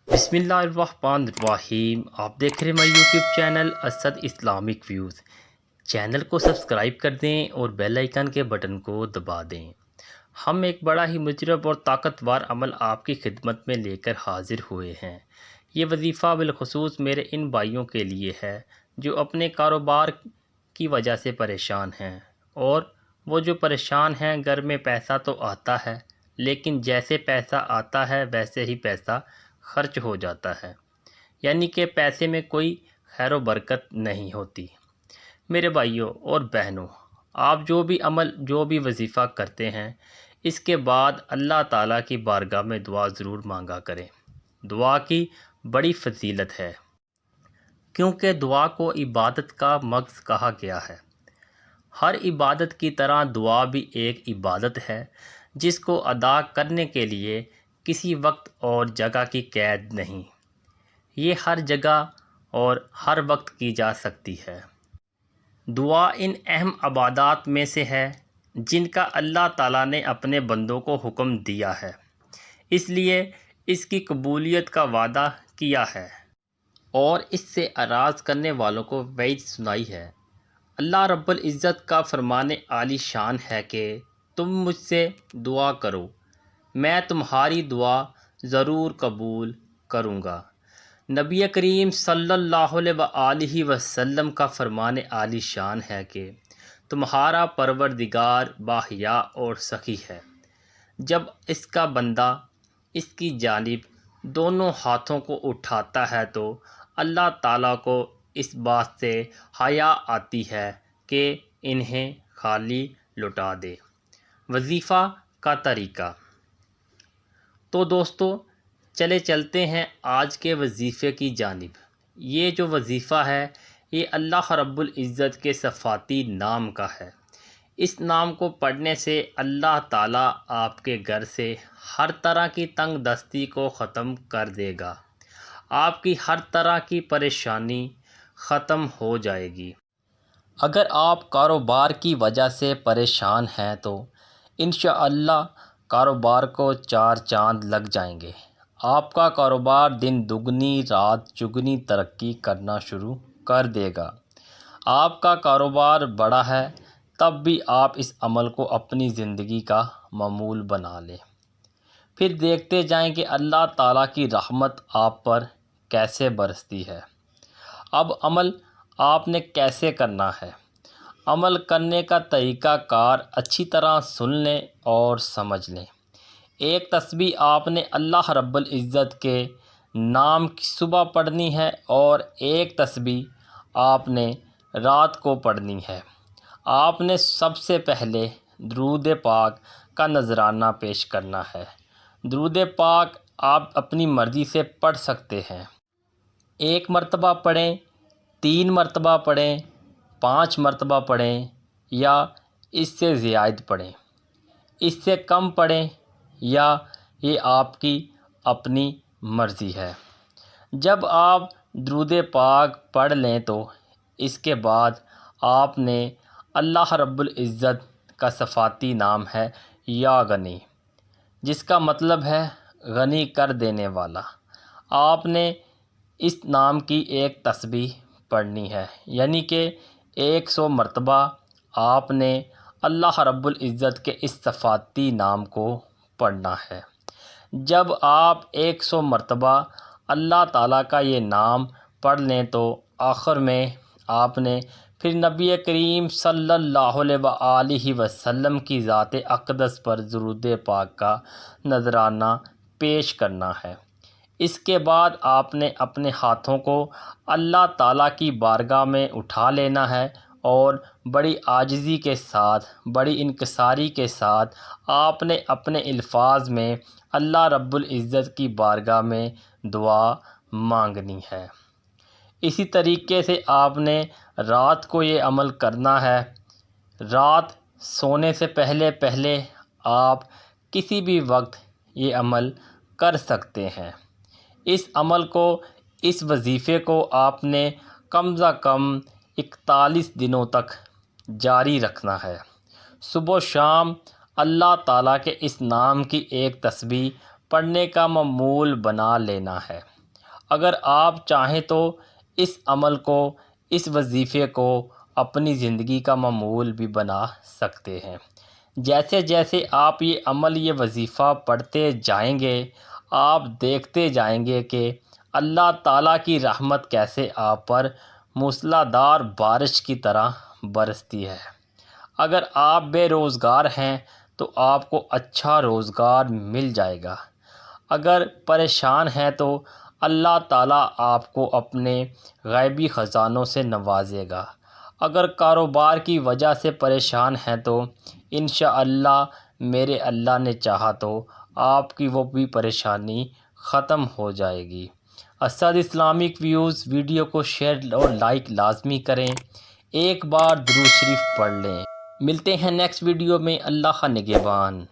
بسم اللہ الرحمن الرحیم۔ آپ دیکھ رہے ہیں ہمارا YouTube channel Asad Islamic views. Channel کو سبسکرائب کر دیں اور بیل آئیکن کے بٹن کو دبا دیں۔ ہم ایک بڑا ہی مجرب اور طاقتور عمل آپ کی خدمت میں لے کر حاضر ہوئے ہیں۔ یہ وظیفہ بالخصوص میرے ان بھائیوں کے لیے ہے جو اپنے کاروبار کی وجہ سے پریشان ہیں، اور وہ جو پریشان ہیں گھر میں پیسہ تو آتا ہے لیکن جیسے پیسہ آتا ہے ویسے ہی پیسہ خرچ ہو جاتا ہے، یعنی کہ پیسے میں کوئی خیر و برکت نہیں ہوتی۔ میرے بھائیوں اور بہنوں، آپ جو بھی عمل جو بھی وظیفہ کرتے ہیں اس کے بعد اللہ تعالیٰ کی بارگاہ میں دعا ضرور مانگا کریں۔ دعا کی بڑی فضیلت ہے کیونکہ دعا کو عبادت کا مغز کہا گیا ہے۔ ہر عبادت کی طرح دعا بھی ایک عبادت ہے جس کو ادا کرنے کے لیے کسی وقت اور جگہ کی قید نہیں، یہ ہر جگہ اور ہر وقت کی جا سکتی ہے۔ دعا ان اہم عبادات میں سے ہے جن کا اللہ تعالیٰ نے اپنے بندوں کو حکم دیا ہے، اس لیے اس کی قبولیت کا وعدہ کیا ہے اور اس سے اعراض کرنے والوں کو وعید سنائی ہے۔ اللہ رب العزت کا فرمان عالی شان ہے کہ تم مجھ سے دعا کرو، میں تمہاری دعا ضرور قبول کروں گا۔ نبی کریم صلی اللہ علیہ وآلہ وسلم کا فرمان عالی شان ہے کہ تمہارا پروردگار باحیا اور سخی ہے۔ جب اس کا بندہ اس کی جانب دونوں ہاتھوں کو اٹھاتا ہے تو اللہ تعالیٰ کو اس بات سے حیا آتی ہے کہ انہیں خالی لوٹا دے۔ وظیفہ کا طریقہ۔ تو دوستو چلے چلتے ہیں آج کے وظیفے کی جانب۔ یہ جو وظیفہ ہے یہ اللہ رب العزت کے صفاتی نام کا ہے۔ اس نام کو پڑھنے سے اللہ تعالیٰ آپ کے گھر سے ہر طرح کی تنگ دستی کو ختم کر دے گا، آپ کی ہر طرح کی پریشانی ختم ہو جائے گی۔ اگر آپ کاروبار کی وجہ سے پریشان ہیں تو انشاءاللہ کاروبار کو چار چاند لگ جائیں گے۔ آپ کا کاروبار دن دگنی رات چگنی ترقی کرنا شروع کر دے گا۔ آپ کا کاروبار بڑا ہے تب بھی آپ اس عمل کو اپنی زندگی کا معمول بنا لیں، پھر دیکھتے جائیں کہ اللہ تعالیٰ کی رحمت آپ پر کیسے برستی ہے۔ اب عمل آپ نے کیسے کرنا ہے؟ عمل کرنے کا طریقہ کار اچھی طرح سن لیں اور سمجھ لیں۔ ایک تسبیح آپ نے اللہ رب العزت کے نام کی صبح پڑھنی ہے اور ایک تسبیح آپ نے رات کو پڑھنی ہے۔ آپ نے سب سے پہلے درود پاک کا نذرانہ پیش کرنا ہے۔ درود پاک آپ اپنی مرضی سے پڑھ سکتے ہیں، 1 مرتبہ پڑھیں، 3 مرتبہ پڑھیں، 5 مرتبہ پڑھیں یا اس سے زائد پڑھیں، اس سے کم پڑھیں یا یہ آپ کی اپنی مرضی ہے۔ جب آپ درود پاک پڑھ لیں تو اس کے بعد آپ نے اللہ رب العزت کا صفاتی نام ہے یا غنی، جس کا مطلب ہے غنی کر دینے والا۔ آپ نے اس نام کی ایک تسبیح پڑھنی ہے، یعنی کہ 100 مرتبہ آپ نے اللہ رب العزت کے اس صفاتی نام کو پڑھنا ہے۔ جب آپ 100 مرتبہ اللہ تعالیٰ کا یہ نام پڑھ لیں تو آخر میں آپ نے پھر نبی کریم صلی اللہ علیہ وآلہ وسلم کی ذات اقدس پر درود پاک کا نذرانہ پیش کرنا ہے۔ اس کے بعد آپ نے اپنے ہاتھوں کو اللہ تعالیٰ کی بارگاہ میں اٹھا لینا ہے اور بڑی عاجزی کے ساتھ بڑی انکساری کے ساتھ آپ نے اپنے الفاظ میں اللہ رب العزت کی بارگاہ میں دعا مانگنی ہے۔ اسی طریقے سے آپ نے رات کو یہ عمل کرنا ہے۔ رات سونے سے پہلے پہلے آپ کسی بھی وقت یہ عمل کر سکتے ہیں۔ اس عمل کو اس وظیفے کو آپ نے کم از کم 41 دنوں تک جاری رکھنا ہے۔ صبح و شام اللہ تعالیٰ کے اس نام کی ایک تسبیح پڑھنے کا معمول بنا لینا ہے۔ اگر آپ چاہیں تو اس عمل کو، اس وظیفے کو اپنی زندگی کا معمول بھی بنا سکتے ہیں۔ جیسے جیسے آپ یہ عمل، یہ وظیفہ پڑھتے جائیں گے، آپ دیکھتے جائیں گے کہ اللہ تعالیٰ کی رحمت کیسے آپ پر موسلا دھار بارش کی طرح برستی ہے۔ اگر آپ بے روزگار ہیں تو آپ کو اچھا روزگار مل جائے گا۔ اگر پریشان ہیں تو اللہ تعالیٰ آپ کو اپنے غیبی خزانوں سے نوازے گا۔ اگر کاروبار کی وجہ سے پریشان ہیں تو انشاءاللہ میرے اللہ نے چاہا تو آپ کی وہ بھی پریشانی ختم ہو جائے گی۔ اسد اسلامک ویوز ویڈیو کو شیئر اور لائک لازمی کریں۔ ایک بار درود شریف پڑھ لیں۔ ملتے ہیں نیکسٹ ویڈیو میں۔ اللہ نگہبان۔